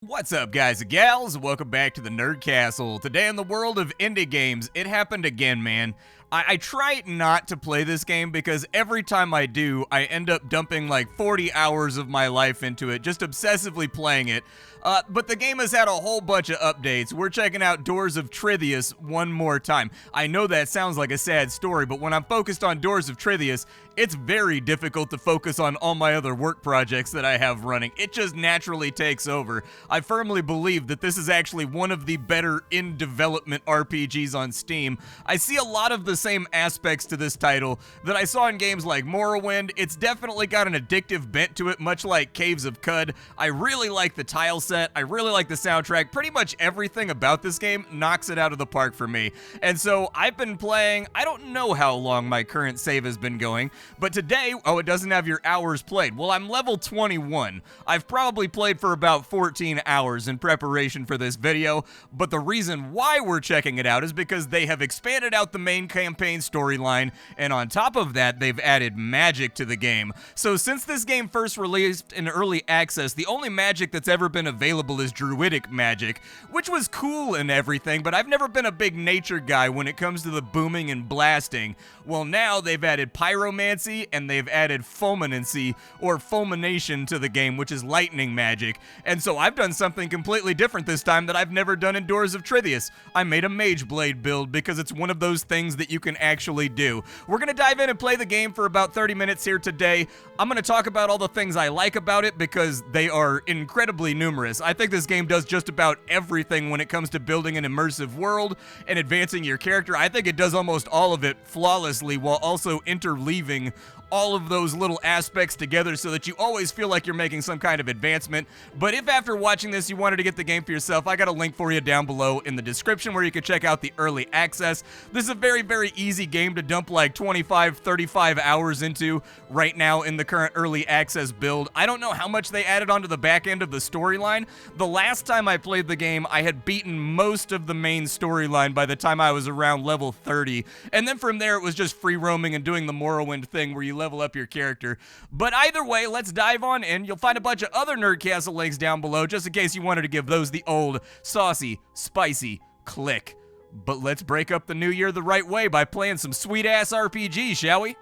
What's up, guys and gals? Welcome back to the Nerd Castle. Today in the world of indie games, it happened again, man. I try not to play this game because every time I do, I end up dumping like 40 hours of my life into it, just obsessively playing it. But the game has had a whole bunch of updates. We're checking out Doors of Trithius one more time. I know that sounds like a sad story, but when I'm focused on Doors of Trithius, it's very difficult to focus on all my other work projects that I have running. It just naturally takes over. I firmly believe that this is actually one of the better in-development RPGs on Steam. I see a lot of the same aspects to this title that I saw in games like Morrowind. It's definitely got an addictive bent to it, much like Caves of Cud. I really like the tile set. I really like the soundtrack. Pretty much everything about this game knocks it out of the park for me. And so I've been playing, I don't know how long my current save has been going, but today, it doesn't have your hours played. Well, I'm level 21. I've probably played for about 14 hours in preparation for this video, but the reason why we're checking it out is because they have expanded out the main campaign storyline, and on top of that, they've added magic to the game. So since this game first released in early access, the only magic that's ever been available is druidic magic, which was cool and everything, but I've never been a big nature guy when it comes to the booming and blasting. Well, now they've added pyromancy and they've added fulminancy or fulmination to the game, which is lightning magic. And so I've done something completely different this time that I've never done in Doors of Trithius. I made a mage blade build because it's one of those things that you can actually do. We're going to dive in and play the game for about 30 minutes here today. I'm going to talk about all the things I like about it because they are incredibly numerous. I think this game does just about everything when it comes to building an immersive world and advancing your character. I think it does almost all of it flawlessly while also interleaving all of those little aspects together so that you always feel like you're making some kind of advancement. But if after watching this you wanted to get the game for yourself, I got a link for you down below in the description where you can check out the early access. This is a very, very easy game to dump like 25, 35 hours into right now in the current early access build. I don't know how much they added onto the back end of the storyline. The last time I played the game, I had beaten most of the main storyline by the time I was around level 30. And then from there, it was just free roaming and doing the Morrowind thing where you level up your character. But either way, let's dive on in. You'll find a bunch of other Nerd Castle links down below just in case you wanted to give those the old saucy, spicy click. But let's break up the new year the right way by playing some sweet-ass RPG, shall we?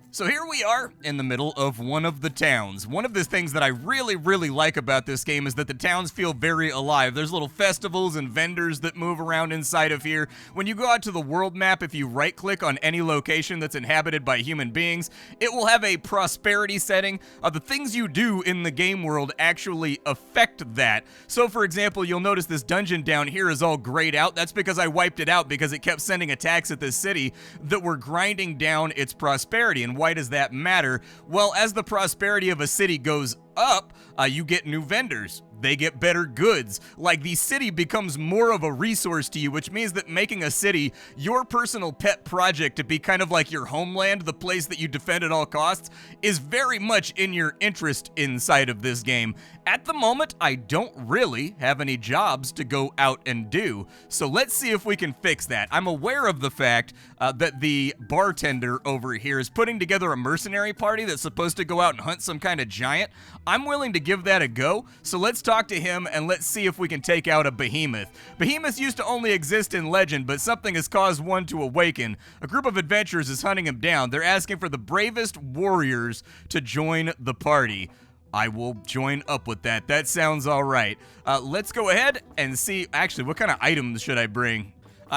So here we are in the middle of one of the towns. One of the things that I really, really like about this game is that the towns feel very alive. There's little festivals and vendors that move around inside of here. When you go out to the world map, if you right-click on any location that's inhabited by human beings, it will have a prosperity setting. The things you do in the game world actually affect that. So for example, you'll notice this dungeon down here is all grayed out. That's because I wiped it out because it kept sending attacks at this city that were grinding down its prosperity. And why does that matter? Well, as the prosperity of a city goes up, you get new vendors. They get better goods. Like, the city becomes more of a resource to you, which means that making a city your personal pet project to be kind of like your homeland, the place that you defend at all costs, is very much in your interest inside of this game. At the moment, I don't really have any jobs to go out and do, so let's see if we can fix that. I'm aware of the fact that the bartender over here is putting together a mercenary party that's supposed to go out and hunt some kind of giant. I'm willing to give that a go, so let's talk to him and let's see if we can take out a behemoth. Behemoths used to only exist in legend, but something has caused one to awaken. A group of adventurers is hunting him down. They're asking for the bravest warriors to join the party. I will join up with that. That sounds all right. Let's go ahead and see, actually, what kind of items should I bring?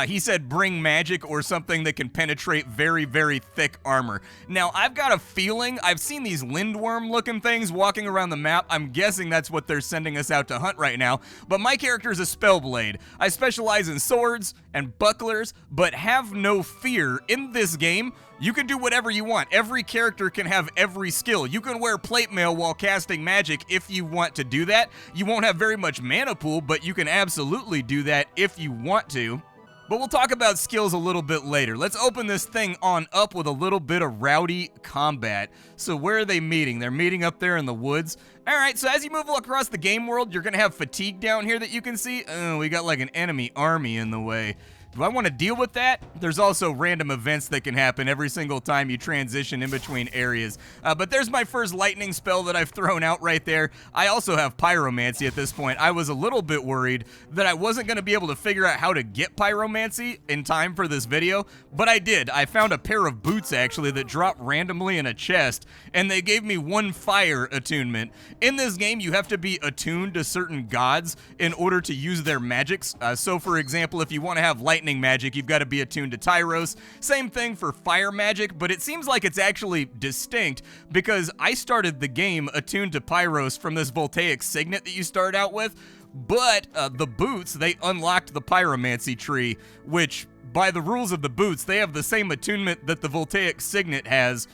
He said bring magic or something that can penetrate very, very thick armor. Now, I've got a feeling, I've seen these lindworm-looking things walking around the map. I'm guessing that's what they're sending us out to hunt right now. But my character is a spellblade. I specialize in swords and bucklers, but have no fear. In this game, you can do whatever you want. Every character can have every skill. You can wear plate mail while casting magic if you want to do that. You won't have very much mana pool, but you can absolutely do that if you want to. But we'll talk about skills a little bit later. Let's open this thing on up with a little bit of rowdy combat. So where are they meeting? They're meeting up there in the woods. All right, so as you move across the game world, you're going to have fatigue down here that you can see. Oh, we got like an enemy army in the way. Do I want to deal with that? There's also random events that can happen every single time you transition in between areas. But there's my first lightning spell that I've thrown out right there. I also have pyromancy at this point. I was a little bit worried that I wasn't going to be able to figure out how to get pyromancy in time for this video, but I did. I found a pair of boots actually that dropped randomly in a chest, and they gave me 1 fire attunement. In this game, you have to be attuned to certain gods in order to use their magics. So for example, if you want to have lightning magic, you've got to be attuned to Tyros. Same thing for fire magic, but it seems like it's actually distinct because I started the game attuned to Pyros from this voltaic signet that you start out with, but the boots, they unlocked the pyromancy tree, which by the rules of the boots, they have the same attunement that the voltaic signet has.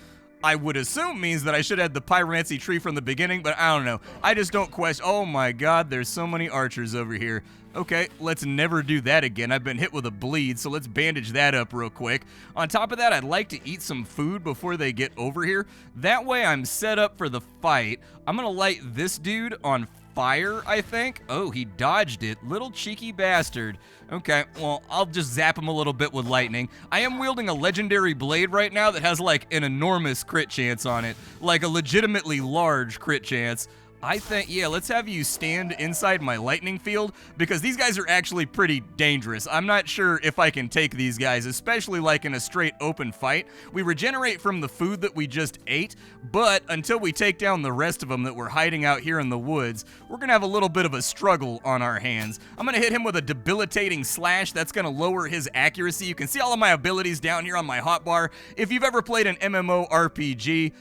I would assume means that I should have the pyromancy tree from the beginning, but I don't know. I just don't question. Oh my god, there's so many archers over here. Okay, let's never do that again. I've been hit with a bleed, so let's bandage that up real quick. On top of that, I'd like to eat some food before they get over here. That way I'm set up for the fight. I'm gonna light this dude on fire, I think. Oh, he dodged it. Little cheeky bastard. Okay, well, I'll just zap him a little bit with lightning. I am wielding a legendary blade right now that has like an enormous crit chance on it. Like a legitimately large crit chance. I think, yeah, let's have you stand inside my lightning field because these guys are actually pretty dangerous. I'm not sure if I can take these guys, especially like in a straight open fight. We regenerate from the food that we just ate, but until we take down the rest of them that were hiding out here in the woods, we're going to have a little bit of a struggle on our hands. I'm going to hit him with a debilitating slash. That's going to lower his accuracy. You can see all of my abilities down here on my hotbar. If you've ever played an MMORPG,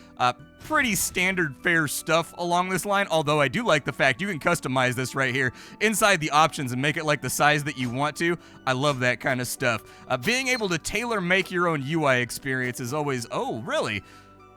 pretty standard fare stuff along this line, although I do like the fact you can customize this right here inside the options and make it like the size that you want to. I love that kind of stuff. Being able to tailor make your own UI experience is always, oh, really?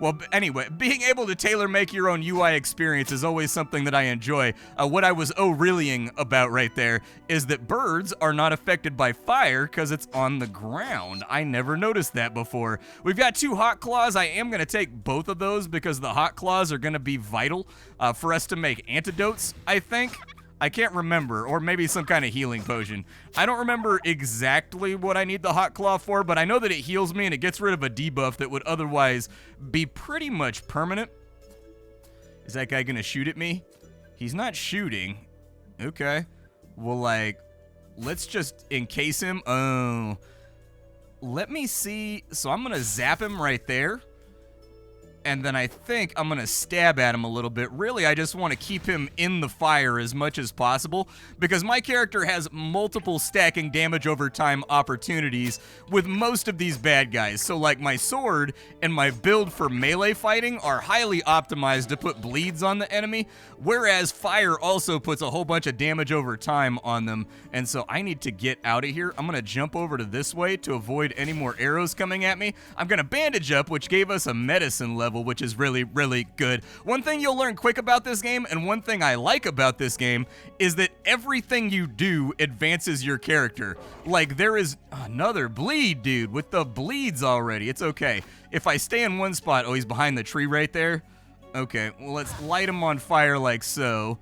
Well, anyway, being able to tailor-make your own UI experience is always something that I enjoy. What I was oh-reallying about right there is that birds are not affected by fire because it's on the ground. I never noticed that before. We've got 2 hot claws. I am going to take both of those because the hot claws are going to be vital for us to make antidotes, I think. I can't remember, or maybe some kind of healing potion. I don't remember exactly what I need the hot claw for, but I know that it heals me and it gets rid of a debuff that would otherwise be pretty much permanent. Is that guy gonna shoot at me? He's not shooting. Okay. Well, like, let's just encase him. Oh. Let me see. So I'm gonna zap him right there. And then I think I'm going to stab at him a little bit. Really, I just want to keep him in the fire as much as possible because my character has multiple stacking damage over time opportunities with most of these bad guys. So like my sword and my build for melee fighting are highly optimized to put bleeds on the enemy, whereas fire also puts a whole bunch of damage over time on them. And so I need to get out of here. I'm going to jump over to this way to avoid any more arrows coming at me. I'm going to bandage up, which gave us a medicine level, which is really, really good. One thing you'll learn quick about this game, and one thing I like about this game, is that everything you do advances your character. Like, there is another bleed, dude, with the bleeds already. It's okay. If I stay in one spot, oh, he's behind the tree right there. Okay, well, let's light him on fire like so,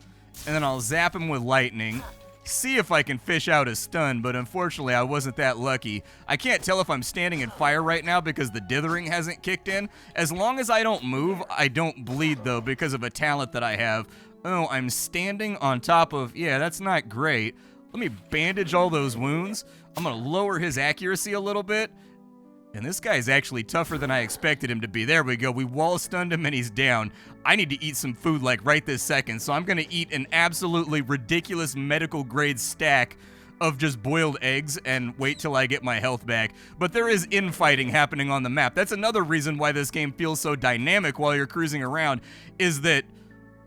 and then I'll zap him with lightning. See if I can fish out a stun, but unfortunately I wasn't that lucky. I can't tell if I'm standing in fire right now because the dithering hasn't kicked in. As long as I don't move, I don't bleed though because of a talent that I have. Oh, I'm standing on top of, yeah, that's not great. Let me bandage all those wounds. I'm gonna lower his accuracy a little bit. And this guy's actually tougher than I expected him to be. There we go. We wall stunned him and he's down. I need to eat some food like right this second. So I'm going to eat an absolutely ridiculous medical grade stack of just boiled eggs and wait till I get my health back. But there is infighting happening on the map. That's another reason why this game feels so dynamic while you're cruising around, is that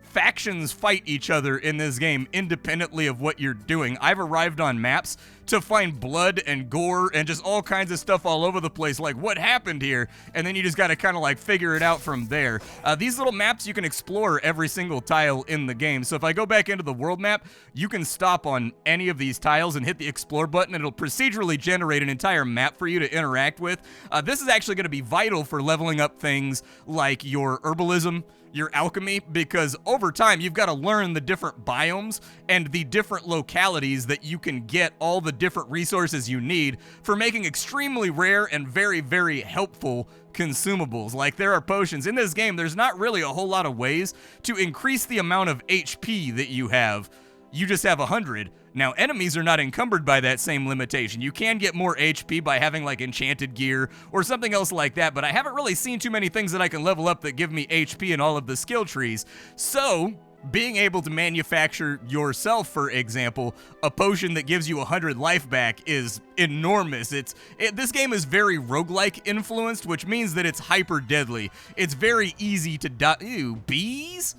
factions fight each other in this game independently of what you're doing. I've arrived on maps to find blood and gore and just all kinds of stuff all over the place, like what happened here, and then you just got to kind of like figure it out from there. These little maps, you can explore every single tile in the game. So if I go back into the world map, you can stop on any of these tiles and hit the explore button, and it'll procedurally generate an entire map for you to interact with. This is actually going to be vital for leveling up things like your herbalism your alchemy, because over time you've got to learn the different biomes and the different localities that you can get all the different resources you need for making extremely rare and very, very helpful consumables. Like, there are potions in this game. There's not really a whole lot of ways to increase the amount of HP that you have. You just have 100. Now, enemies are not encumbered by that same limitation. You can get more HP by having like enchanted gear or something else like that, but I haven't really seen too many things that I can level up that give me HP in all of the skill trees. So, being able to manufacture yourself, for example, a potion that gives you 100 life back is enormous. This game is very roguelike influenced, which means that it's hyper deadly. It's very easy to die. Ew, bees?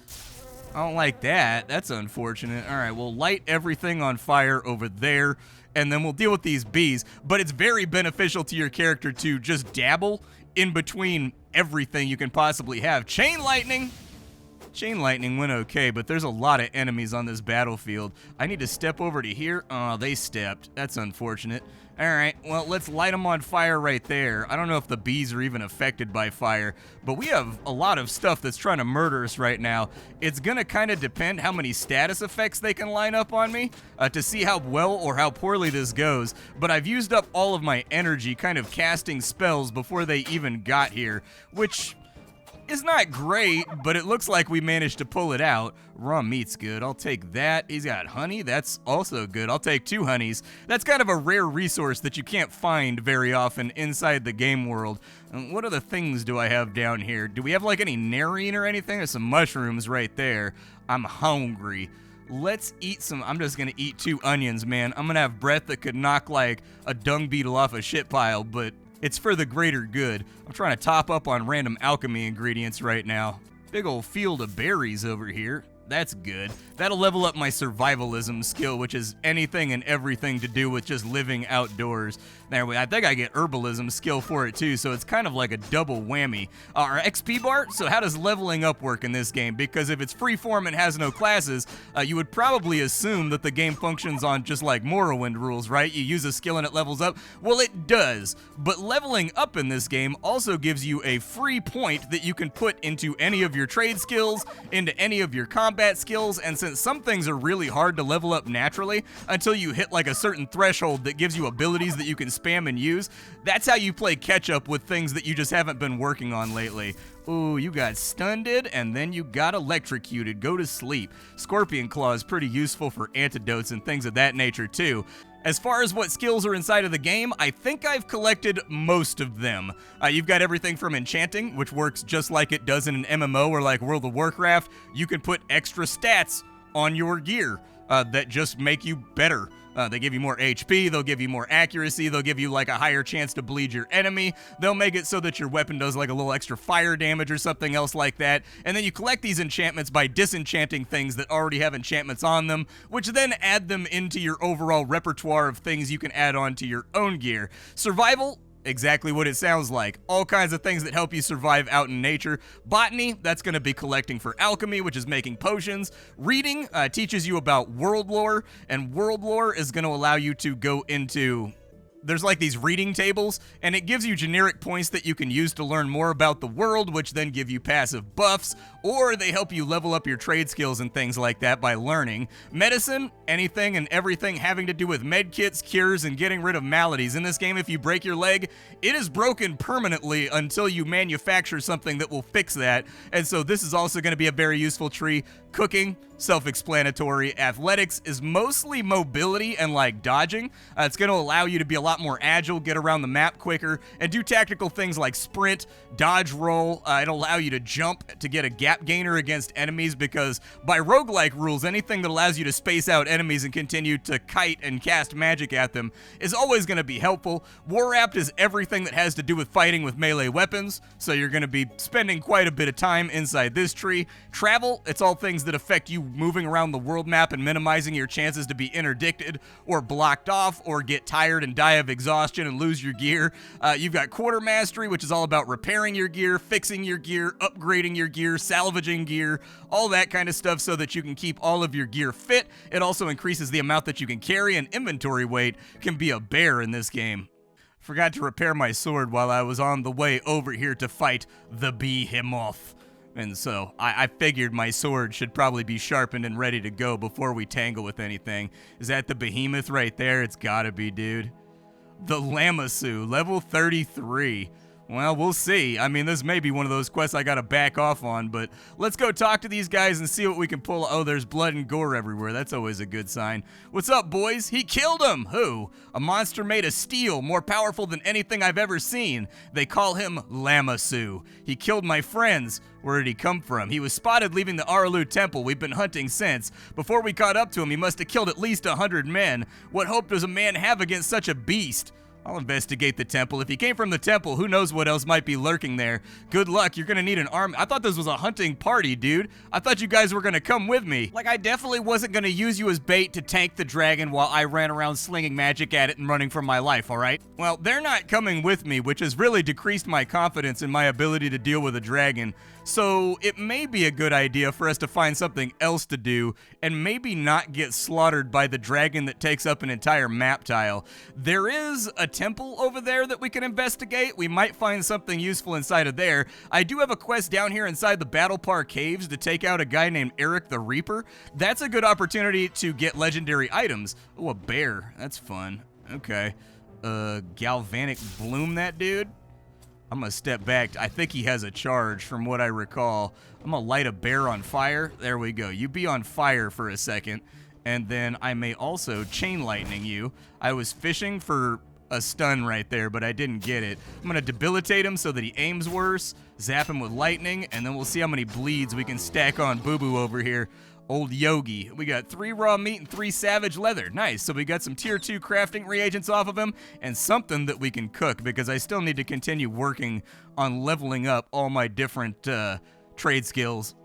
I don't like that. That's unfortunate. All right, we'll light everything on fire over there, and then we'll deal with these bees. But it's very beneficial to your character to just dabble in between everything you can possibly have. Chain lightning. Chain lightning went okay, but there's a lot of enemies on this battlefield. I need to step over to here. Oh, they stepped. That's unfortunate. All right, well, let's light them on fire right there. I don't know if the bees are even affected by fire, but we have a lot of stuff that's trying to murder us right now. It's gonna kind of depend how many status effects they can line up on me to see how well or how poorly this goes, but I've used up all of my energy kind of casting spells before they even got here, which is not great, but it looks like we managed to pull it out. Raw meat's good. I'll take that. He's got honey. That's also good. I'll take 2 honeys. That's kind of a rare resource that you can't find very often inside the game world. And what other things do I have down here? Do we have like any narine or anything? There's some mushrooms right there. I'm hungry. Let's eat some. I'm just gonna eat 2 onions, man. I'm gonna have breath that could knock like a dung beetle off a shit pile, but it's for the greater good. I'm trying to top up on random alchemy ingredients right now. Big old field of berries over here. That's good. That'll level up my survivalism skill, which is anything and everything to do with just living outdoors. There, I think I get herbalism skill for it too, so it's kind of like a double whammy. Our XP bar, so how does leveling up work in this game? Because if it's freeform and has no classes, you would probably assume that the game functions on just like Morrowind rules, right? You use a skill and it levels up. Well, it does, but leveling up in this game also gives you a free point that you can put into any of your trade skills, into any of your combat skills, and since some things are really hard to level up naturally until you hit like a certain threshold that gives you abilities that you can spam and use, that's how you play catch up with things that you just haven't been working on lately. Ooh, you got stunned and then you got electrocuted. Go to sleep. Scorpion Claw is pretty useful for antidotes and things of that nature too. As far as what skills are inside of the game, I think I've collected most of them. You've got everything from enchanting, which works just like it does in an MMO or like World of Warcraft. You can put extra stats on your gear that just make you better. They give you more HP, they'll give you more accuracy, they'll give you like a higher chance to bleed your enemy, they'll make it so that your weapon does like a little extra fire damage or something else like that, and then you collect these enchantments by disenchanting things that already have enchantments on them, which then add them into your overall repertoire of things you can add on to your own gear. Survival, exactly what it sounds like. All kinds of things that help you survive out in nature. Botany, that's going to be collecting for alchemy, which is making potions. Reading teaches you about world lore, and world lore is going to allow you to go into... There's like these reading tables, and it gives you generic points that you can use to learn more about the world, which then give you passive buffs, or they help you level up your trade skills and things like that by learning. Medicine, anything and everything having to do with med kits, cures, and getting rid of maladies. In this game, if you break your leg, it is broken permanently until you manufacture something that will fix that, and so this is also going to be a very useful tree. Cooking, self-explanatory. Athletics is mostly mobility and like dodging. It's going to allow you to be a lot more agile, get around the map quicker, and do tactical things like sprint, dodge roll. It'll allow you to jump to get a gap gainer against enemies, because by roguelike rules, anything that allows you to space out enemies and continue to kite and cast magic at them is always going to be helpful. War Apt is everything that has to do with fighting with melee weapons, so you're going to be spending quite a bit of time inside this tree. Travel, it's all things that affect you moving around the world map and minimizing your chances to be interdicted or blocked off or get tired and die of exhaustion and lose your gear. You've got quarter mastery, which is all about repairing your gear, fixing your gear, upgrading your gear, salvaging gear, all that kind of stuff so that you can keep all of your gear fit. It also increases the amount that you can carry, and inventory weight can be a bear in this game. Forgot to repair my sword while I was on the way over here to fight the behemoth. And so I figured my sword should probably be sharpened and ready to go before we tangle with anything. Is that the behemoth right there? It's gotta be, dude. The Lamassu, level 33. Well, we'll see. I mean, this may be one of those quests I gotta back off on, but let's go talk to these guys and see what we can pull. Oh, there's blood and gore everywhere. That's always a good sign. What's up, boys? He killed him! Who? A monster made of steel, more powerful than anything I've ever seen. They call him Lamassu. He killed my friends. Where did he come from? He was spotted leaving the Araloo Temple. We've been hunting since. Before we caught up to him, he must have killed at least 100 men. What hope does a man have against such a beast? I'll investigate the temple. If he came from the temple, who knows what else might be lurking there. Good luck, you're gonna need an army. I thought this was a hunting party, dude. I thought you guys were gonna come with me. Like, I definitely wasn't gonna use you as bait to tank the dragon while I ran around slinging magic at it and running for my life, alright? Well, they're not coming with me, which has really decreased my confidence in my ability to deal with a dragon. So it may be a good idea for us to find something else to do and maybe not get slaughtered by the dragon that takes up an entire map tile. There is a temple over there that we can investigate. We might find something useful inside of there. I do have a quest down here inside the Battle Park Caves to take out a guy named Eric the Reaper. That's a good opportunity to get legendary items. Oh, a bear. That's fun. Okay. Galvanic Bloom that dude? I'm gonna step back. I think he has a charge from what I recall. I'm gonna light a bear on fire. There we go. You be on fire for a second. And then I may also chain lightning you. I was fishing for a stun right there, but I didn't get it. I'm gonna debilitate him so that he aims worse, zap him with lightning, and then we'll see how many bleeds we can stack on Boo Boo over here. Old Yogi. We got 3 raw meat and 3 savage leather. Nice. So we got some tier 2 crafting reagents off of him and something that we can cook because I still need to continue working on leveling up all my different trade skills.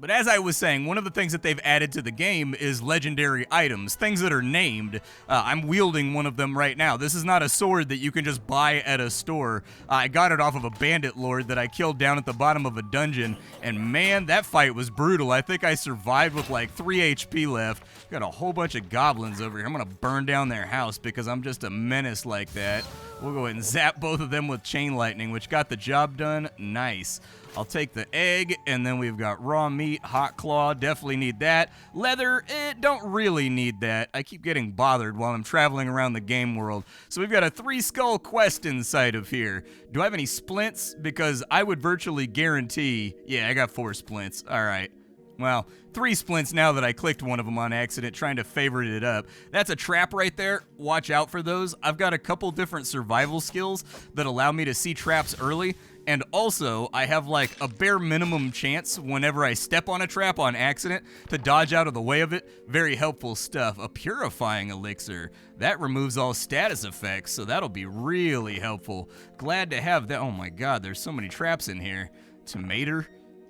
But as I was saying, one of the things that they've added to the game is legendary items, things that are named. I'm wielding one of them right now. This is not a sword that you can just buy at a store. I got it off of a bandit lord that I killed down at the bottom of a dungeon, and man, that fight was brutal. I think I survived with like 3 HP left. Got a whole bunch of goblins over here. I'm gonna burn down their house because I'm just a menace like that. We'll go ahead and zap both of them with chain lightning, which got the job done. Nice. I'll take the egg, and then we've got raw meat, hot claw, definitely need that. Leather, don't really need that. I keep getting bothered while I'm traveling around the game world. So we've got a 3-skull quest inside of here. Do I have any splints? Because I would virtually guarantee, yeah, I got 4 splints. All right. Well, 3 splints now that I clicked one of them on accident, trying to favorite it up. That's a trap right there. Watch out for those. I've got a couple different survival skills that allow me to see traps early. And also, I have like a bare minimum chance whenever I step on a trap on accident to dodge out of the way of it. Very helpful stuff. A purifying elixir. That removes all status effects, so that'll be really helpful. Glad to have that. Oh my god, there's so many traps in here. Tomato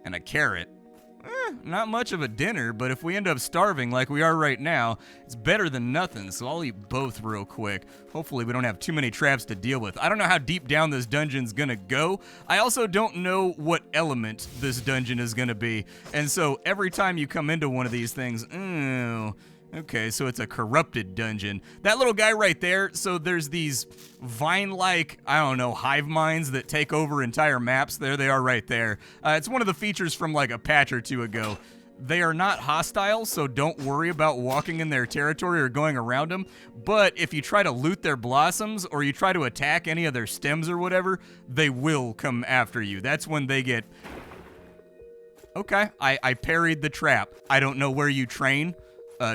and a carrot. Not much of a dinner, but if we end up starving like we are right now, it's better than nothing, so I'll eat both real quick. Hopefully we don't have too many traps to deal with. I don't know how deep down this dungeon's gonna go. I also don't know what element this dungeon is gonna be, and so every time you come into one of these things, okay, so it's a corrupted dungeon. That little guy right there, so there's these vine-like, I don't know, hive minds that take over entire maps. There they are right there. It's one of the features from like a patch or 2 ago. They are not hostile, so don't worry about walking in their territory or going around them. But if you try to loot their blossoms or you try to attack any of their stems or whatever, they will come after you. That's when they get... Okay, I parried the trap. I don't know where you train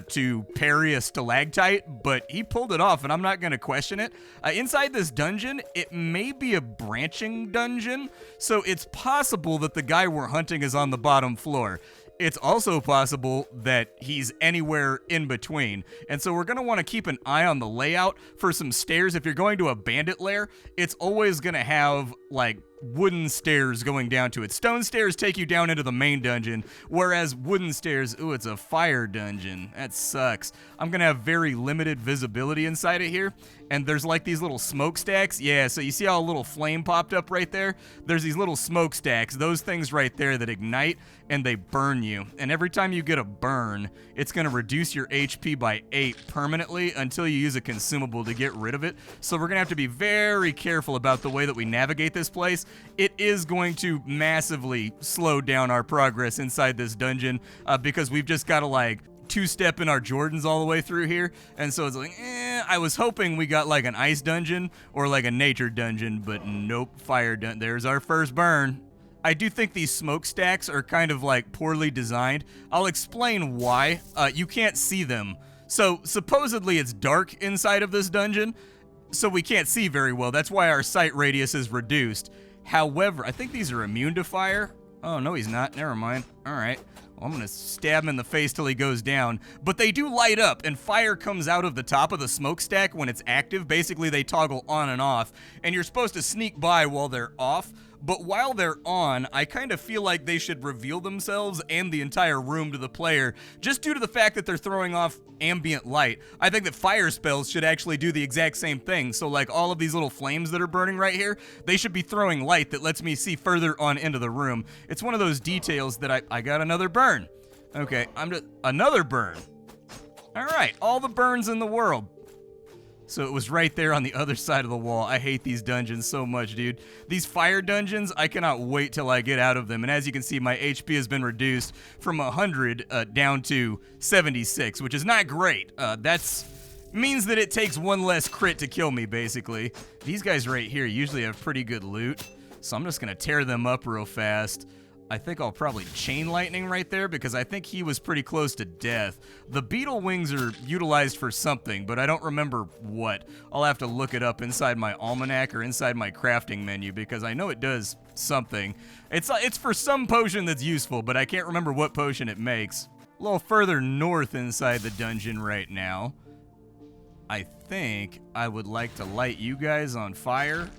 to parry a stalactite, but he pulled it off, and I'm not going to question it. Inside this dungeon, it may be a branching dungeon, so it's possible that the guy we're hunting is on the bottom floor. It's also possible that he's anywhere in between, and so we're going to want to keep an eye on the layout for some stairs. If you're going to a bandit lair, it's always going to have, like, wooden stairs going down to it. Stone stairs take you down into the main dungeon, whereas wooden stairs, ooh, it's a fire dungeon. That sucks. I'm gonna have very limited visibility inside of here, and there's like these little smokestacks. Yeah, so you see how a little flame popped up right there? There's these little smokestacks, those things right there that ignite, and they burn you. And every time you get a burn, it's gonna reduce your HP by 8 permanently until you use a consumable to get rid of it. So we're gonna have to be very careful about the way that we navigate this place. it is going to massively slow down our progress inside this dungeon because we've just got to like two-step in our Jordans all the way through here. And so it's like, I was hoping we got like an ice dungeon or like a nature dungeon, but nope, fire dungeon. There's our first burn. I do think these smokestacks are kind of like poorly designed. I'll explain why. You can't see them. So supposedly it's dark inside of this dungeon, so we can't see very well. That's why our sight radius is reduced. However, I think these are immune to fire. Oh, no, he's not. Never mind. All right. Well, I'm going to stab him in the face till he goes down. But they do light up, and fire comes out of the top of the smokestack when it's active. Basically, they toggle on and off, and you're supposed to sneak by while they're off. But while they're on, I kind of feel like they should reveal themselves and the entire room to the player, just due to the fact that they're throwing off ambient light. I think that fire spells should actually do the exact same thing. So like all of these little flames that are burning right here, they should be throwing light that lets me see further on into the room. It's one of those details that I got another burn. Okay, another burn. All right, all the burns in the world. So it was right there on the other side of the wall. I hate these dungeons so much, dude. These fire dungeons, I cannot wait till I get out of them. And as you can see, my HP has been reduced from 100 down to 76, which is not great. That's means that it takes one less crit to kill me, basically. These guys right here usually have pretty good loot, so I'm just going to tear them up real fast. I think I'll probably chain lightning right there because I think he was pretty close to death. The beetle wings are utilized for something, but I don't remember what. I'll have to look it up inside my almanac or inside my crafting menu because I know it does something. It's for some potion that's useful, but I can't remember what potion it makes. A little further north inside the dungeon right now. I think I would like to light you guys on fire.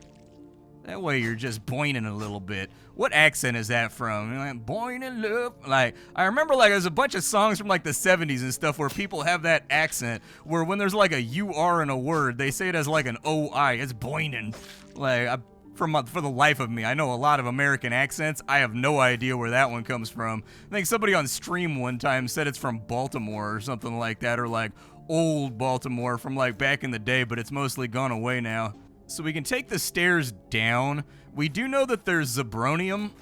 That way you're just boining a little bit. What accent is that from? You're like, boining love. Like, I remember like there's a bunch of songs from like the 70s and stuff where people have that accent where when there's like a UR in a word, they say it as like an OI. It's boining. Like, for the life of me, I know a lot of American accents. I have no idea where that one comes from. I think somebody on stream one time said it's from Baltimore or something like that, or like old Baltimore from like back in the day, but it's mostly gone away now. So we can take the stairs down. We do know that there's Zebronium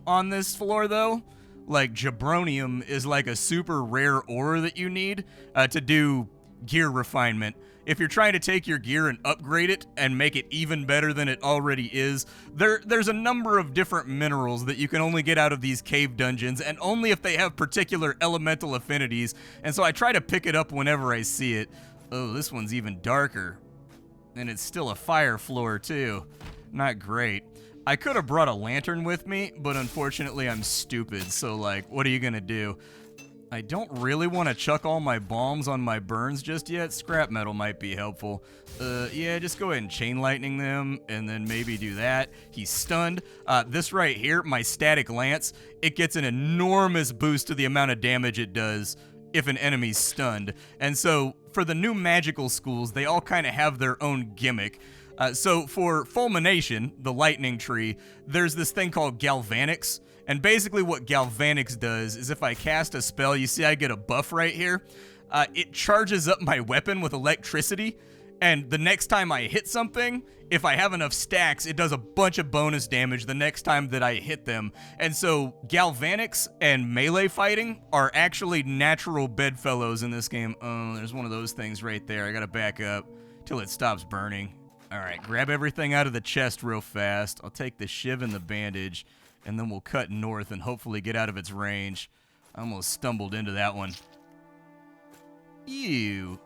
on this floor, though. Like, Jabronium is like a super rare ore that you need to do gear refinement. If you're trying to take your gear and upgrade it and make it even better than it already is, there's a number of different minerals that you can only get out of these cave dungeons, and only if they have particular elemental affinities. And so I try to pick it up whenever I see it. Oh, this one's even darker. And it's still a fire floor, too. Not great. I could have brought a lantern with me, but unfortunately I'm stupid, so, like, what are you gonna do? I don't really want to chuck all my bombs on my burns just yet. Scrap metal might be helpful. Yeah, just go ahead and chain lightning them, and then maybe do that. He's stunned. This right here, my static lance, it gets an enormous boost to the amount of damage it does if an enemy's stunned. And so for the new magical schools, they all kind of have their own gimmick. So for Fulmination, the lightning tree, there's this thing called Galvanics. And basically what Galvanics does is if I cast a spell, you see I get a buff right here. It charges up my weapon with electricity. And the next time I hit something, if I have enough stacks, it does a bunch of bonus damage the next time that I hit them. And so Galvanics and melee fighting are actually natural bedfellows in this game. Oh, there's one of those things right there. I gotta back up till it stops burning. All right, grab everything out of the chest real fast. I'll take the shiv and the bandage, and then we'll cut north and hopefully get out of its range. I almost stumbled into that one. Ew.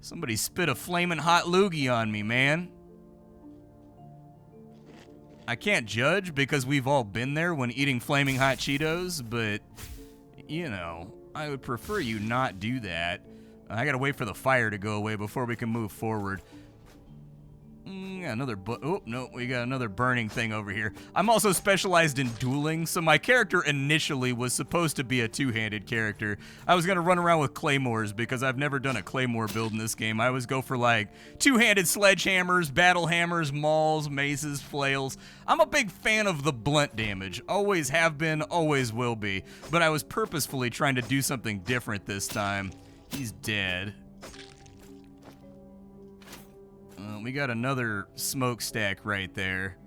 Somebody spit a flaming hot loogie on me, man. I can't judge because we've all been there when eating flaming hot Cheetos, but, you know, I would prefer you not do that. I gotta wait for the fire to go away before we can move forward. Another oh, no, we got another burning thing over here. I'm also specialized in dueling, so my character initially was supposed to be a two-handed character. I was going to run around with claymores because I've never done a claymore build in this game. I always go for, like, two-handed sledgehammers, battle hammers, mauls, maces, flails. I'm a big fan of the blunt damage. Always have been, always will be. But I was purposefully trying to do something different this time. He's dead. We got another smokestack right there.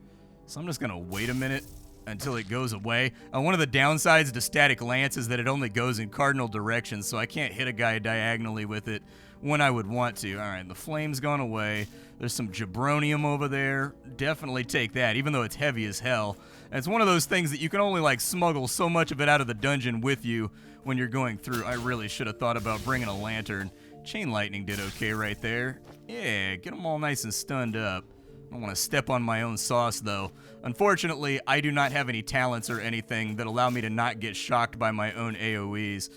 So I'm just going to wait a minute until it goes away. One of the downsides to static lance is that it only goes in cardinal directions, so I can't hit a guy diagonally with it when I would want to. All right, the flame's gone away. There's some jabronium over there. Definitely take that, even though it's heavy as hell. And it's one of those things that you can only, like, smuggle so much of it out of the dungeon with you when you're going through. I really should have thought about bringing a lantern. Chain lightning did okay right there. Yeah, get them all nice and stunned up. I don't want to step on my own sauce, though. Unfortunately, I do not have any talents or anything that allow me to not get shocked by my own AoEs.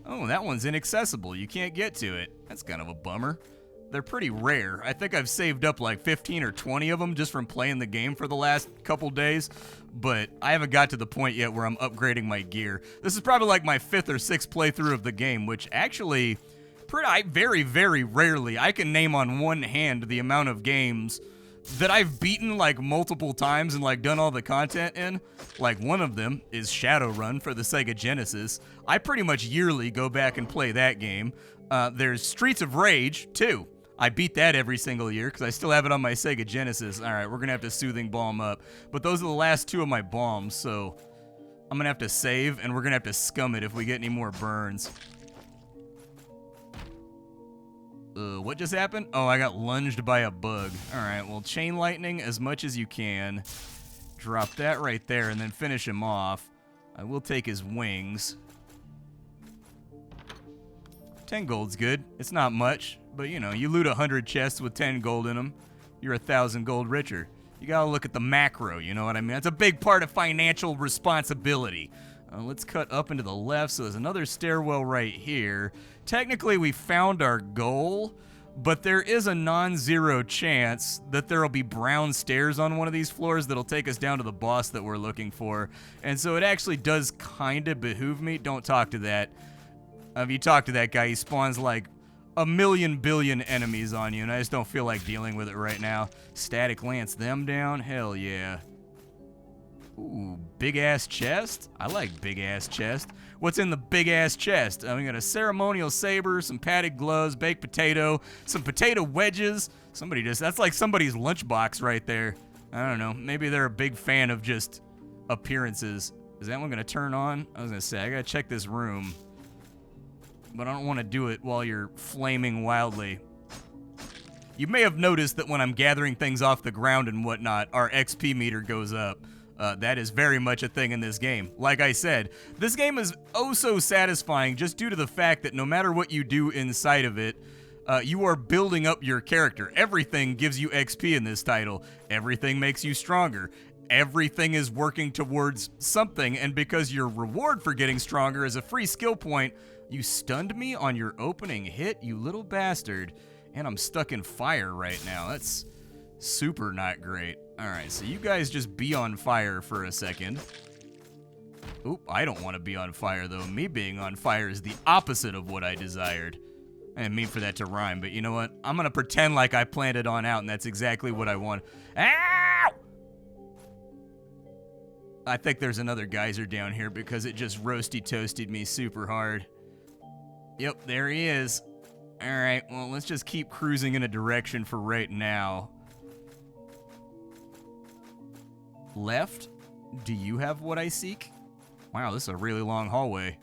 Oh, that one's inaccessible. You can't get to it. That's kind of a bummer. They're pretty rare. I think I've saved up like 15 or 20 of them just from playing the game for the last couple days, but I haven't got to the point yet where I'm upgrading my gear. This is probably like my 5th or 6th playthrough of the game, which actually, very, very rarely, I can name on one hand the amount of games that I've beaten like multiple times and like done all the content in. Like one of them is Shadowrun for the Sega Genesis. I pretty much yearly go back and play that game. There's Streets of Rage 2. I beat that every single year because I still have it on my Sega Genesis. All right, we're going to have to Soothing Balm up. But those are the last 2 of my bombs, so I'm going to have to save, and we're going to have to scum it if we get any more burns. What just happened? Oh, I got lunged by a bug. All right, well, chain lightning as much as you can. Drop that right there and then finish him off. I will take his wings. 10 gold's good. It's not much, but you know, you loot 100 chests with 10 gold in them, you're 1,000 gold richer. You gotta look at the macro, you know what I mean? That's a big part of financial responsibility. Let's cut up into the left, so there's another stairwell right here. Technically, we found our goal, but there is a non-zero chance that there'll be brown stairs on one of these floors that'll take us down to the boss that we're looking for. And so it actually does kind of behoove me. Don't talk to that. If you talk to that guy, he spawns like a million billion enemies on you, and I just don't feel like dealing with it right now. Static lance them down? Hell yeah. Ooh, big-ass chest? I like big-ass chest. What's in the big-ass chest? We got a ceremonial saber, some padded gloves, baked potato, some potato wedges. That's like somebody's lunchbox right there. I don't know. Maybe they're a big fan of just appearances. Is that one going to turn on? I was going to say, I got to check this room. But I don't want to do it while you're flaming wildly. You may have noticed that when I'm gathering things off the ground and whatnot, our XP meter goes up. That is very much a thing in this game. Like I said, this game is oh so satisfying just due to the fact that no matter what you do inside of it, you are building up your character. Everything gives you XP in this title. Everything makes you stronger. Everything is working towards something, and because your reward for getting stronger is a free skill point, you stunned me on your opening hit, you little bastard, and I'm stuck in fire right now. That's super not great. Alright, so you guys just be on fire for a second. Oop, I don't want to be on fire, though. Me being on fire is the opposite of what I desired. I didn't mean for that to rhyme, but you know what? I'm going to pretend like I planned it on out, and that's exactly what I want. Ow! I think there's another geyser down here because it just roasty-toasted me super hard. Yep, there he is. Alright, well, let's just keep cruising in a direction for right now. Left? Do you have what I seek? Wow, this is a really long hallway.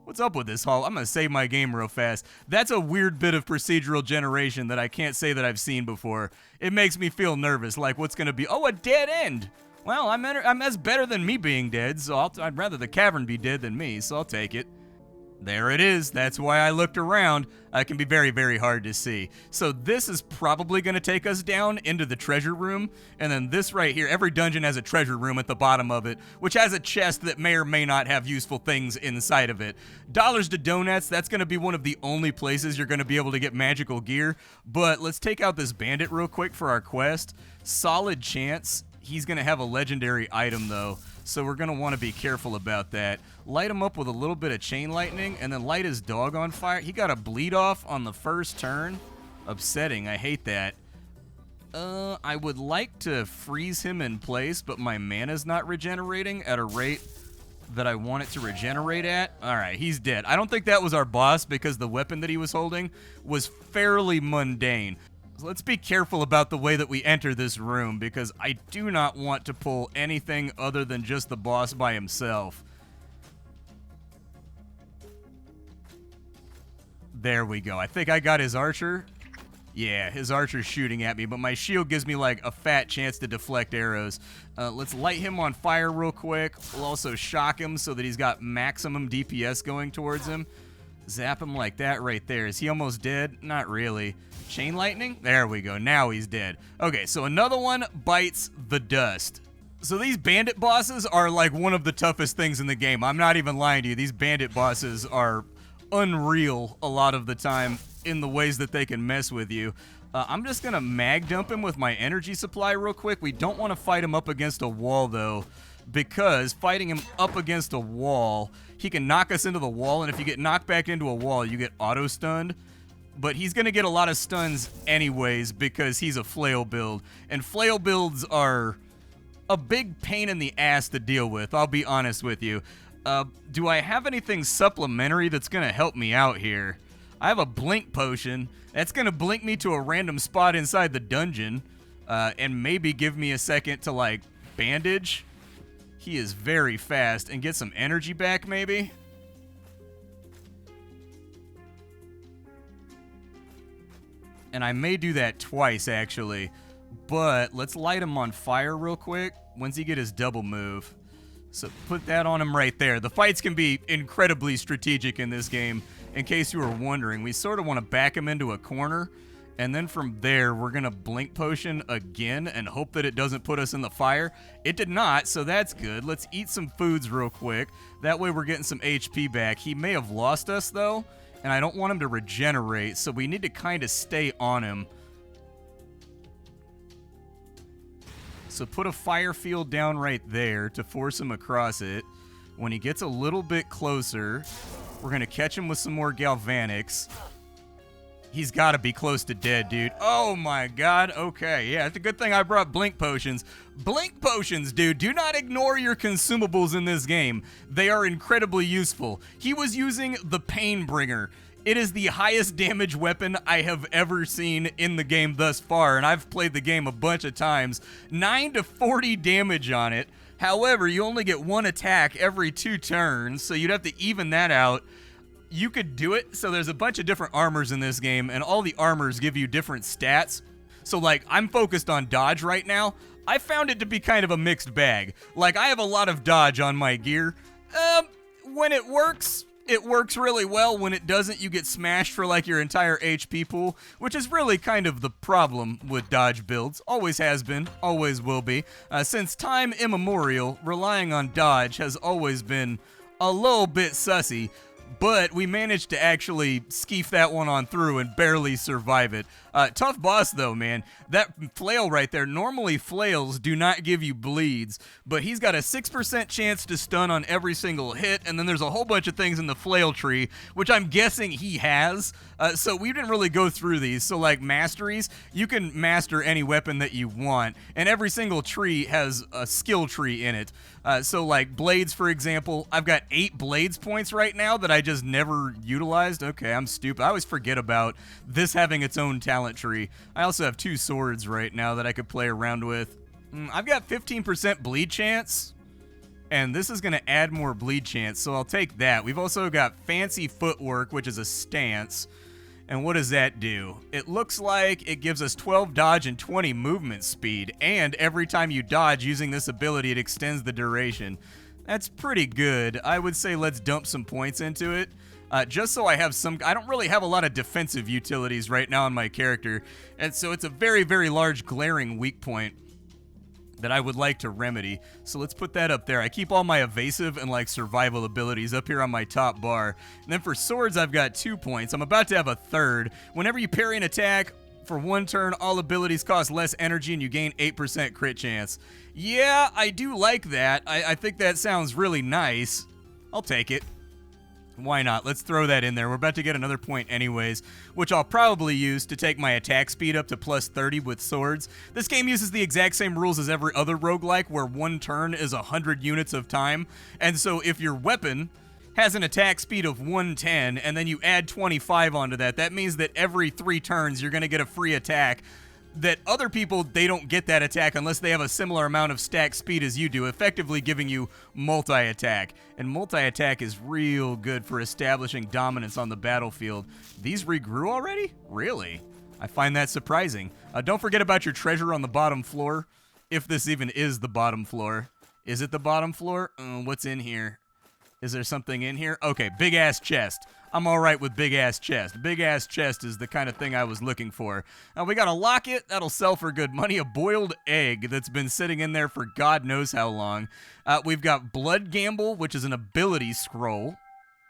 What's up with this hall? I'm gonna save my game real fast. That's a weird bit of procedural generation that I can't say that I've seen before. It makes me feel nervous, like what's gonna be, oh, a dead end! Well, that's better than me being dead, so I'd rather the cavern be dead than me, so I'll take it. There it is. That's why I looked around. It can be very, very hard to see. So this is probably going to take us down into the treasure room. And then this right here, every dungeon has a treasure room at the bottom of it, which has a chest that may or may not have useful things inside of it. Dollars to donuts, that's going to be one of the only places you're going to be able to get magical gear. But let's take out this bandit real quick for our quest. Solid chance. He's going to have a legendary item, though, so we're going to want to be careful about that. Light him up with a little bit of chain lightning, and then light his dog on fire. He got a bleed off on the first turn. Upsetting. I hate that. I would like to freeze him in place, but my mana's not regenerating at a rate that I want it to regenerate at. All right, he's dead. I don't think that was our boss because the weapon that he was holding was fairly mundane. So let's be careful about the way that we enter this room, because I do not want to pull anything other than just the boss by himself. There we go. I think I got his archer. Yeah, his archer's shooting at me, but my shield gives me like a fat chance to deflect arrows. Let's light him on fire real quick. We'll also shock him so that he's got maximum DPS going towards him. Zap him like that right there. Is he almost dead? Not really. Chain lightning? There we go. Now he's dead. Okay, so another one bites the dust. So these bandit bosses are like one of the toughest things in the game. I'm not even lying to you. These bandit bosses are unreal a lot of the time in the ways that they can mess with you. I'm just gonna mag dump him with my energy supply real quick. We don't want to fight him up against a wall though, because fighting him up against a wall, he can knock us into the wall, and if you get knocked back into a wall, you get auto stunned. But he's gonna get a lot of stuns anyways because he's a flail build, and flail builds are a big pain in the ass to deal with, I'll be honest with you. Do I have anything supplementary that's gonna help me out here? I have a blink potion. That's going to blink me to a random spot inside the dungeon and maybe give me a second to, like, bandage. He is very fast. And get some energy back, maybe? And I may do that twice, actually. But let's light him on fire real quick. When's he get his double move? So put that on him right there. The fights can be incredibly strategic in this game. In case you were wondering, we sort of want to back him into a corner, and then from there, we're going to blink potion again and hope that it doesn't put us in the fire. It did not, so that's good. Let's eat some foods real quick. That way we're getting some HP back. He may have lost us, though, and I don't want him to regenerate, so we need to kind of stay on him. So put a fire field down right there to force him across it. When he gets a little bit closer, we're going to catch him with some more galvanics. He's got to be close to dead, dude. Oh my god. Okay, yeah, it's a good thing I brought blink potions. Blink potions, dude. Do not ignore your consumables in this game. They are incredibly useful. He was using the Painbringer. It is the highest damage weapon I have ever seen in the game thus far, and I've played the game a bunch of times. 9 to 40 damage on it. However, you only get one attack every 2 turns, so you'd have to even that out. You could do it. So there's a bunch of different armors in this game, and all the armors give you different stats. So, like, I'm focused on dodge right now. I found it to be kind of a mixed bag. Like, I have a lot of dodge on my gear. When it works really well. When it doesn't, you get smashed for like your entire HP pool, which is really kind of the problem with dodge builds. Always has been, always will be. Since time immemorial, relying on dodge has always been a little bit sussy, but we managed to actually skeef that one on through and barely survive it. Tough boss though, man. That flail right there, normally flails do not give you bleeds, but he's got a 6% chance to stun on every single hit, and then there's a whole bunch of things in the flail tree, which I'm guessing he has. So we didn't really go through these. So like masteries, you can master any weapon that you want, and every single tree has a skill tree in it. So like blades, for example, I've got 8 blades points right now that I just never utilized. Okay, I'm stupid. I always forget about this having its own talent tree. I also have 2 swords right now that I could play around with. I've got 15% bleed chance, and this is going to add more bleed chance, so I'll take that. We've also got fancy footwork, which is a stance. And what does that do? It looks like it gives us 12 dodge and 20 movement speed, and every time you dodge using this ability, it extends the duration. That's pretty good. I would say let's dump some points into it. Just so I have some, I don't really have a lot of defensive utilities right now on my character, and so it's a very, very large glaring weak point that I would like to remedy. So let's put that up there. I keep all my evasive and like survival abilities up here on my top bar. And then for swords, I've got 2 points. I'm about to have a third. Whenever you parry an attack, for 1 turn, all abilities cost less energy and you gain 8% crit chance. Yeah, I do like that. I think that sounds really nice. I'll take it. Why not? Let's throw that in there. We're about to get another point anyways, which I'll probably use to take my attack speed up to plus 30 with swords. This game uses the exact same rules as every other roguelike, where 1 turn is 100 units of time. And so if your weapon has an attack speed of 110, and then you add 25 onto that. That means that every 3 turns, you're going to get a free attack. That other people, they don't get that attack unless they have a similar amount of stack speed as you do, effectively giving you multi-attack. And multi-attack is real good for establishing dominance on the battlefield. These regrew already? Really? I find that surprising. Don't forget about your treasure on the bottom floor, if this even is the bottom floor. Is it the bottom floor? What's in here? Is there something in here? Okay, big-ass chest. I'm all right with big-ass chest. Big-ass chest is the kind of thing I was looking for. Now, we got a locket. That'll sell for good money. A boiled egg that's been sitting in there for God knows how long. We've got Blood Gamble, which is an ability scroll,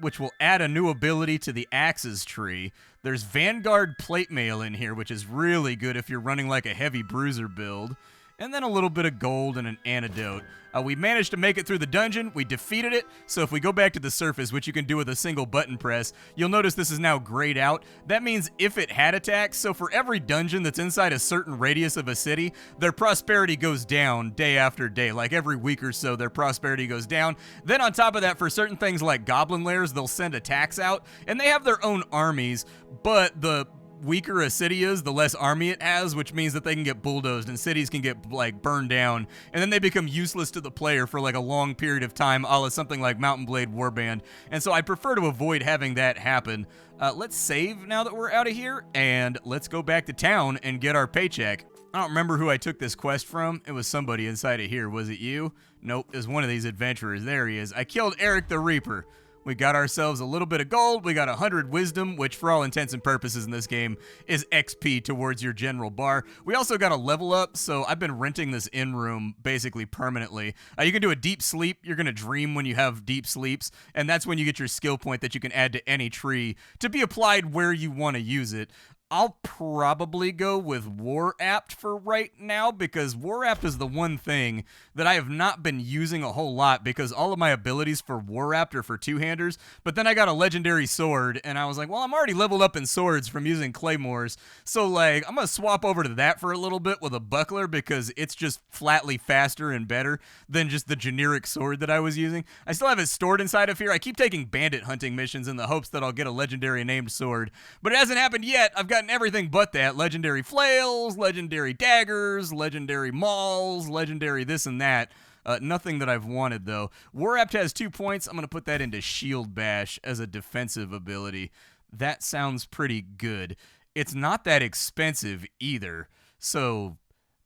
which will add a new ability to the Axes tree. There's Vanguard Plate Mail in here, which is really good if you're running like a heavy bruiser build. And then a little bit of gold and an antidote. We managed to make it through the dungeon. We defeated it. So if we go back to the surface, which you can do with a single button press, you'll notice this is now grayed out. That means if it had attacks, so for every dungeon that's inside a certain radius of a city, their prosperity goes down day after day. Like every week or so, their prosperity goes down. Then on top of that, for certain things like goblin lairs, they'll send attacks out, and they have their own armies, but the weaker a city is, the less army it has, which means that they can get bulldozed and cities can get like burned down, and then they become useless to the player for like a long period of time, a la something like Mountain Blade Warband. And so I prefer to avoid having that happen. Let's save now that we're out of here, and let's go back to town and get our paycheck. I don't remember who I took this quest from. It was somebody inside of here. Was it you? Nope, it was one of these adventurers. There he is. I killed Eric the Reaper. We got ourselves a little bit of gold. We got 100 wisdom, which for all intents and purposes in this game is XP towards your general bar. We also got a level up, so I've been renting this inn room basically permanently. You can do a deep sleep. You're going to dream when you have deep sleeps, and that's when you get your skill point that you can add to any tree to be applied where you want to use it. I'll probably go with War Apt for right now, because War Apt is the one thing that I have not been using a whole lot, because all of my abilities for War Apt are for two-handers, but then I got a legendary sword, and I was like, well, I'm already leveled up in swords from using claymores, so like, I'm going to swap over to that for a little bit with a buckler, because it's just flatly faster and better than just the generic sword that I was using. I still have it stored inside of here. I keep taking bandit hunting missions in the hopes that I'll get a legendary named sword, but it hasn't happened yet. I've gotten everything but that. Legendary flails, legendary daggers, legendary mauls, legendary this and that. Nothing that I've wanted, though. War Apt has 2 points. I'm going to put that into Shield Bash as a defensive ability. That sounds pretty good. It's not that expensive either, so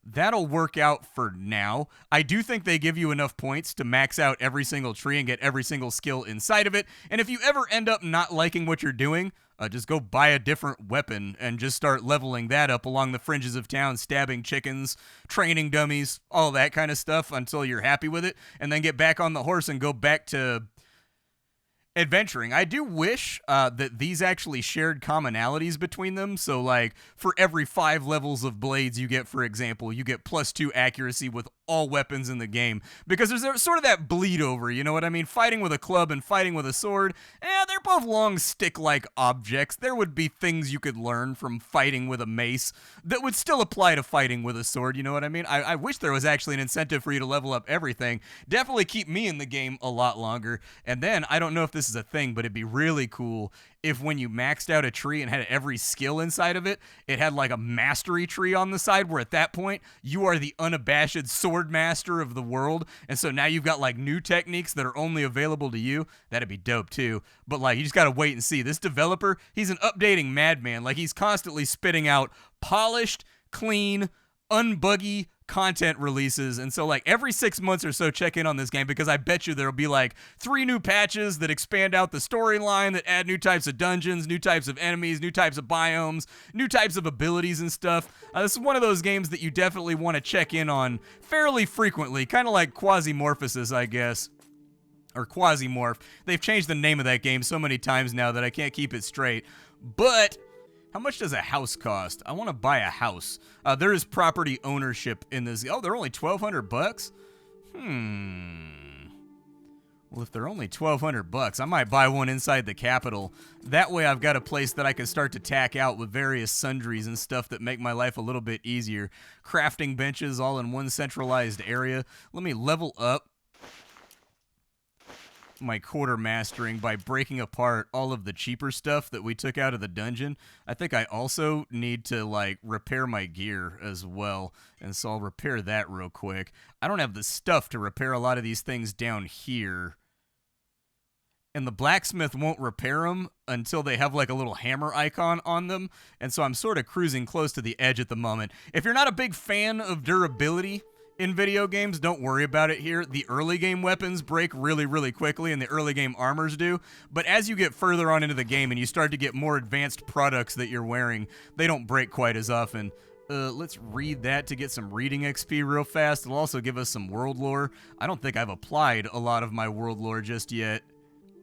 that'll work out for now. I do think they give you enough points to max out every single tree and get every single skill inside of it. And if you ever end up not liking what you're doing, just go buy a different weapon and just start leveling that up along the fringes of town, stabbing chickens, training dummies, all that kind of stuff until you're happy with it, and then get back on the horse and go back to adventuring. I do wish that these actually shared commonalities between them. So like for every 5 levels of blades you get, for example, you get +2 accuracy with all weapons in the game, because there's sort of that bleed over, you know what I mean? Fighting with a club and fighting with a sword, they're both long stick-like objects. There would be things you could learn from fighting with a mace that would still apply to fighting with a sword, you know what I mean? I wish there was actually an incentive for you to level up everything. Definitely keep me in the game a lot longer. And then, I don't know if this is a thing, but it'd be really cool if when you maxed out a tree and had every skill inside of it, it had like a mastery tree on the side, where at that point, you are the unabashed sword master of the world, and so now you've got like new techniques that are only available to you. That'd be dope too, but like, you just gotta wait and see. This developer, he's an updating madman. Like, he's constantly spitting out polished, clean, unbuggy content releases, and so like every 6 months or so, check in on this game, because I bet you there'll be like 3 new patches that expand out the storyline, that add new types of dungeons, new types of enemies, new types of biomes, new types of abilities and stuff. This is one of those games that you definitely want to check in on fairly frequently, kind of like Quasimorphosis, I guess. Or Quasimorph. They've changed the name of that game so many times now that I can't keep it straight. But how much does a house cost? I want to buy a house. There is property ownership in this. Oh, they're only $1,200? Well, if they're only $1,200, I might buy one inside the capital. That way I've got a place that I can start to tack out with various sundries and stuff that make my life a little bit easier. Crafting benches all in one centralized area. Let me level up my quartermastering by breaking apart all of the cheaper stuff that we took out of the dungeon. I think I also need to, like, repair my gear as well, and so I'll repair that real quick. I don't have the stuff to repair a lot of these things down here, and the blacksmith won't repair them until they have like a little hammer icon on them, and so I'm sort of cruising close to the edge at the moment. If you're not a big fan of durability in video games, don't worry about it here. The early game weapons break really, really quickly, and the early game armors do, but as you get further on into the game and you start to get more advanced products that you're wearing, they don't break quite as often. Let's read that to get some reading XP real fast. It'll also give us some world lore. I don't think I've applied a lot of my world lore just yet,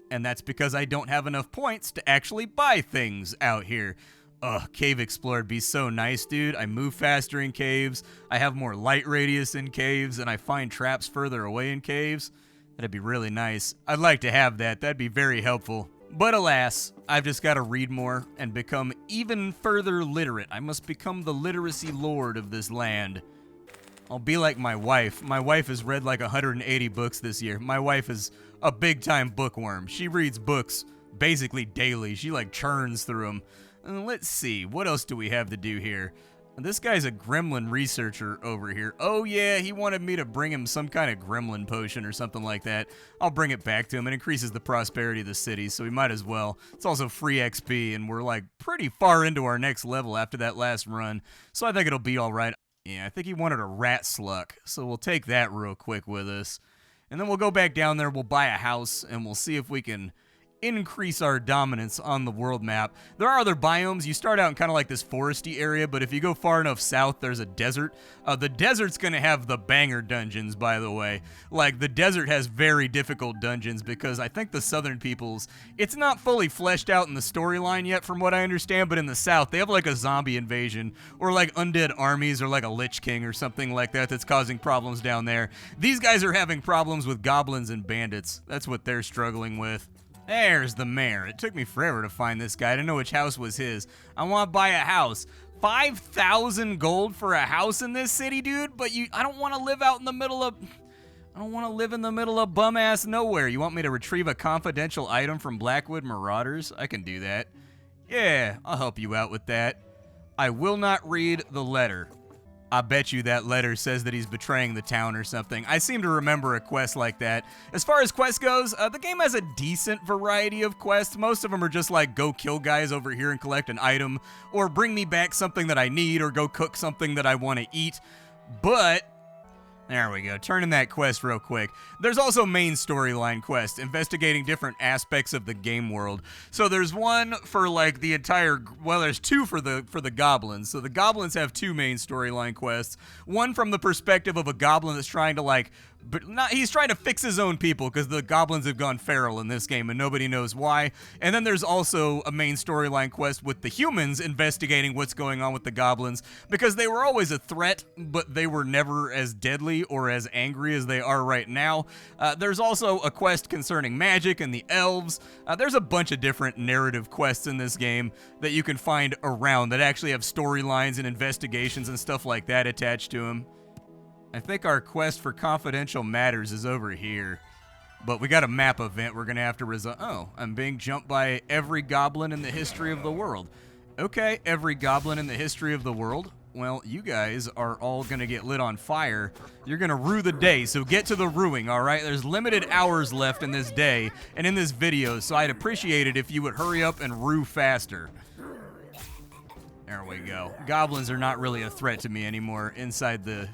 and that's because I don't have enough points to actually buy things out here. Ugh, Cave Explorer would be so nice, dude. I move faster in caves, I have more light radius in caves, and I find traps further away in caves. That'd be really nice. I'd like to have that. That'd be very helpful. But alas, I've just got to read more and become even further literate. I must become the literacy lord of this land. I'll be like my wife. My wife has read like 180 books this year. My wife is a big-time bookworm. She reads books basically daily. She like churns through them. Let's see, what else do we have to do here? This guy's a gremlin researcher over here. Oh yeah, he wanted me to bring him some kind of gremlin potion or something like that. I'll bring it back to him. It increases the prosperity of the city, so we might as well. It's also free XP, and we're like pretty far into our next level after that last run, so I think it'll be all right. Yeah, I think he wanted a rat sluck, so we'll take that real quick with us. And then we'll go back down there, we'll buy a house, and we'll see if we can increase our dominance on the world map. There are other biomes. You start out in kind of like this foresty area, but if you go far enough south, there's a desert. The desert's going to have the banger dungeons, by the way. Like, the desert has very difficult dungeons because I think the southern peoples, it's not fully fleshed out in the storyline yet from what I understand, but in the south, they have like a zombie invasion or like undead armies or like a lich king or something like that that's causing problems down there. These guys are having problems with goblins and bandits. That's what they're struggling with. There's the mayor. It took me forever to find this guy. I didn't know which house was his. I want to buy a house. 5,000 gold for a house in this city, dude? But I don't want to live out in the middle of... I don't want to live in the middle of bum-ass nowhere. You want me to retrieve a confidential item from Blackwood Marauders? I can do that. Yeah, I'll help you out with that. I will not read the letter. I bet you that letter says that he's betraying the town or something. I seem to remember a quest like that. As far as quest goes, the game has a decent variety of quests. Most of them are just like, go kill guys over here and collect an item, or bring me back something that I need, or go cook something that I want to eat. But... there we go, turning that quest real quick. There's also main storyline quests, investigating different aspects of the game world. So there's one for like the entire, well, there's two for the goblins. So the goblins have two main storyline quests. One from the perspective of a goblin that's trying to like, he's trying to fix his own people because the goblins have gone feral in this game and nobody knows why. And then there's also a main storyline quest with the humans investigating what's going on with the goblins because they were always a threat, but they were never as deadly or as angry as they are right now. There's also a quest concerning magic and the elves. There's a bunch of different narrative quests in this game that you can find around that actually have storylines and investigations and stuff like that attached to them. I think our quest for confidential matters is over here. But we got a map event we're going to have to resolve. Oh, I'm being jumped by every goblin in the history of the world. Okay, every goblin in the history of the world. Well, you guys are all going to get lit on fire. You're going to rue the day, so get to the ruing, all right? There's limited hours left in this day and in this video, so I'd appreciate it if you would hurry up and rue faster. There we go. Goblins are not really a threat to me anymore inside the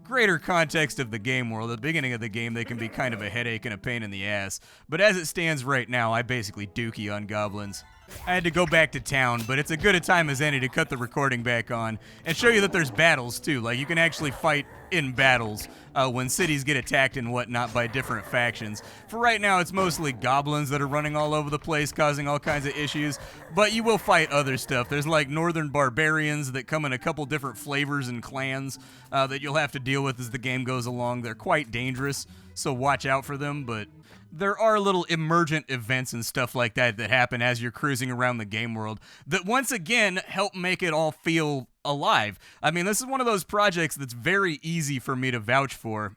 greater context of the game world. At the beginning of the game, they can be kind of a headache and a pain in the ass. But as it stands right now, I basically dookie on goblins. I had to go back to town, but it's as good a time as any to cut the recording back on and show you that there's battles too. Like, you can actually fight in battles when cities get attacked and whatnot by different factions. For right now, it's mostly goblins that are running all over the place, causing all kinds of issues, but you will fight other stuff. There's like northern barbarians that come in a couple different flavors and clans that you'll have to deal with as the game goes along. They're quite dangerous, so watch out for them, but there are little emergent events and stuff like that that happen as you're cruising around the game world that once again help make it all feel alive. I mean, this is one of those projects that's very easy for me to vouch for.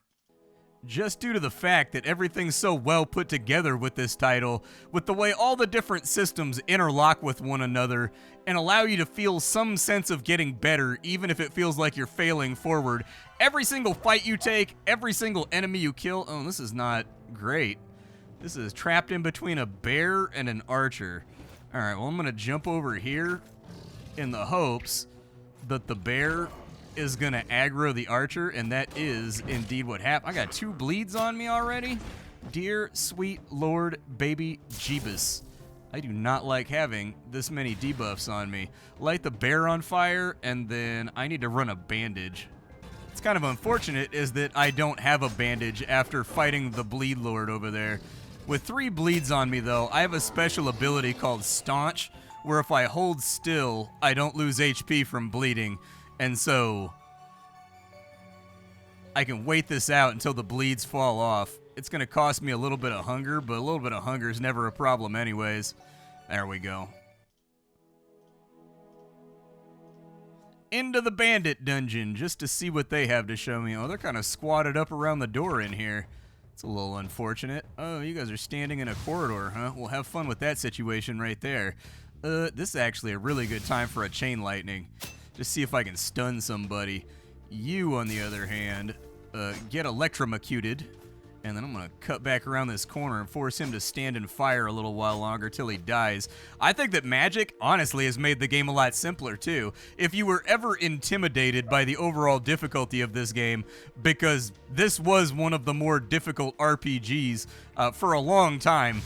just due to the fact that everything's so well put together with this title, with the way all the different systems interlock with one another and allow you to feel some sense of getting better, even if it feels like you're failing forward. Every single fight you take, every single enemy you kill, oh, this is not great. This is trapped in between a bear and an archer. All right, well, I'm gonna jump over here in the hopes that the bear is gonna aggro the archer, and that is indeed what happened. I got 2 bleeds on me already. Dear sweet Lord baby Jeebus. I do not like having this many debuffs on me. Light the bear on fire, and then I need to run a bandage. It's kind of unfortunate is that I don't have a bandage after fighting the bleed lord over there. With 3 bleeds on me though, I have a special ability called Staunch, where if I hold still, I don't lose HP from bleeding. And so I can wait this out until the bleeds fall off. It's going to cost me a little bit of hunger, but a little bit of hunger is never a problem anyways. There we go. Into the bandit dungeon just to see what they have to show me. Oh, they're kind of squatted up around the door in here. It's a little unfortunate. Oh, you guys are standing in a corridor, huh? We'll have fun with that situation right there. This is actually a really good time for a chain lightning. Just see if I can stun somebody. You, on the other hand, get electrocuted, and then I'm going to cut back around this corner and force him to stand and fire a little while longer till he dies. I think that magic, honestly, has made the game a lot simpler, too. If you were ever intimidated by the overall difficulty of this game, because this was one of the more difficult RPGs for a long time,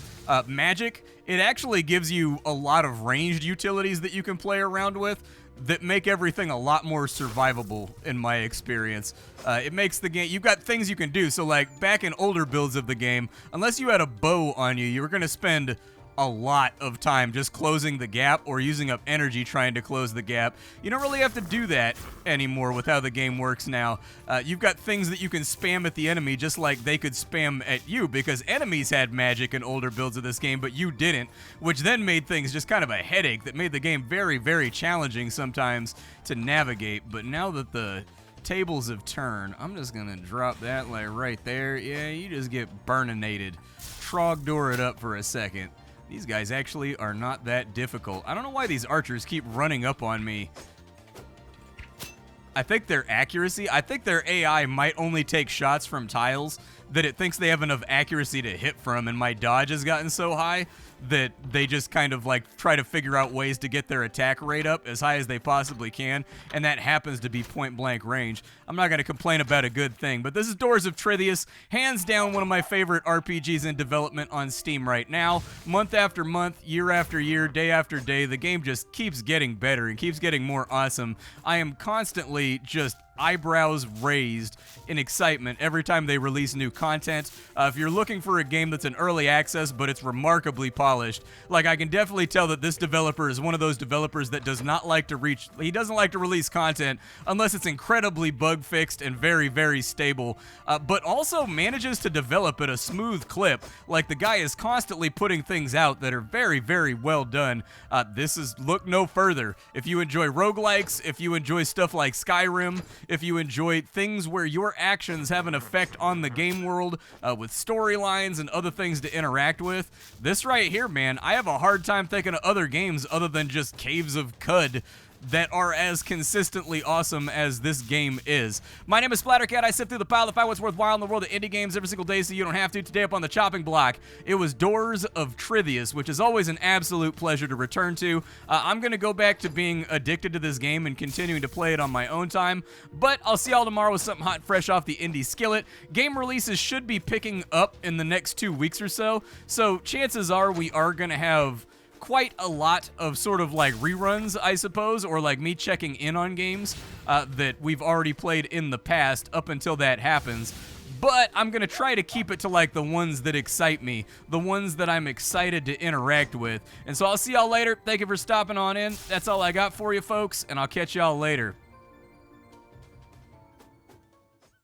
magic, it actually gives you a lot of ranged utilities that you can play around with that make everything a lot more survivable in my experience. It makes the game, you've got things you can do. So like back in older builds of the game, unless you had a bow on you, you were going to spend a lot of time just closing the gap or using up energy trying to close the gap. You don't really have to do that anymore with how the game works now. You've got things that you can spam at the enemy just like they could spam at you, because enemies had magic in older builds of this game, but you didn't, which then made things just kind of a headache that made the game very, very challenging sometimes to navigate. But now that the tables have turned, I'm just gonna drop that like right there. Yeah, you just get burninated. Trogdor it up for a second. These guys actually are not that difficult. I don't know why these archers keep running up on me. I think their accuracy, I think their AI might only take shots from tiles that it thinks they have enough accuracy to hit from, and my dodge has gotten so high that they just kind of like try to figure out ways to get their attack rate up as high as they possibly can, and that happens to be point blank range. I'm not going to complain about a good thing, but this is Doors of Trithius, hands down one of my favorite RPGs in development on Steam right now. Month after month, year after year, day after day, the game just keeps getting better and keeps getting more awesome. I am constantly just eyebrows raised in excitement every time they release new content. If you're looking for a game that's in early access but it's remarkably polished, like I can definitely tell that this developer is one of those developers that does not like to he doesn't like to release content unless it's incredibly bug fixed and very, very stable, but also manages to develop at a smooth clip. Like the guy is constantly putting things out that are very, very well done. This is look no further. If you enjoy roguelikes, if you enjoy stuff like Skyrim, if you enjoy things where your actions have an effect on the game world with storylines and other things to interact with, this right here, man, I have a hard time thinking of other games other than just Caves of Cud that are as consistently awesome as this game is. My name is Splattercat. I sift through the pile to find what's worthwhile in the world of indie games every single day so you don't have to. Today up on the chopping block, it was Doors of Trithius, which is always an absolute pleasure to return to. I'm going to go back to being addicted to this game and continuing to play it on my own time, but I'll see y'all tomorrow with something hot and fresh off the indie skillet. Game releases should be picking up in the next 2 weeks or so chances are we are going to have quite a lot of sort of like reruns, I suppose, or like me checking in on games that we've already played in the past up until that happens. But I'm going to try to keep it to like the ones that excite me, the ones that I'm excited to interact with. And so I'll see y'all later. Thank you for stopping on in. That's all I got for you folks, and I'll catch y'all later.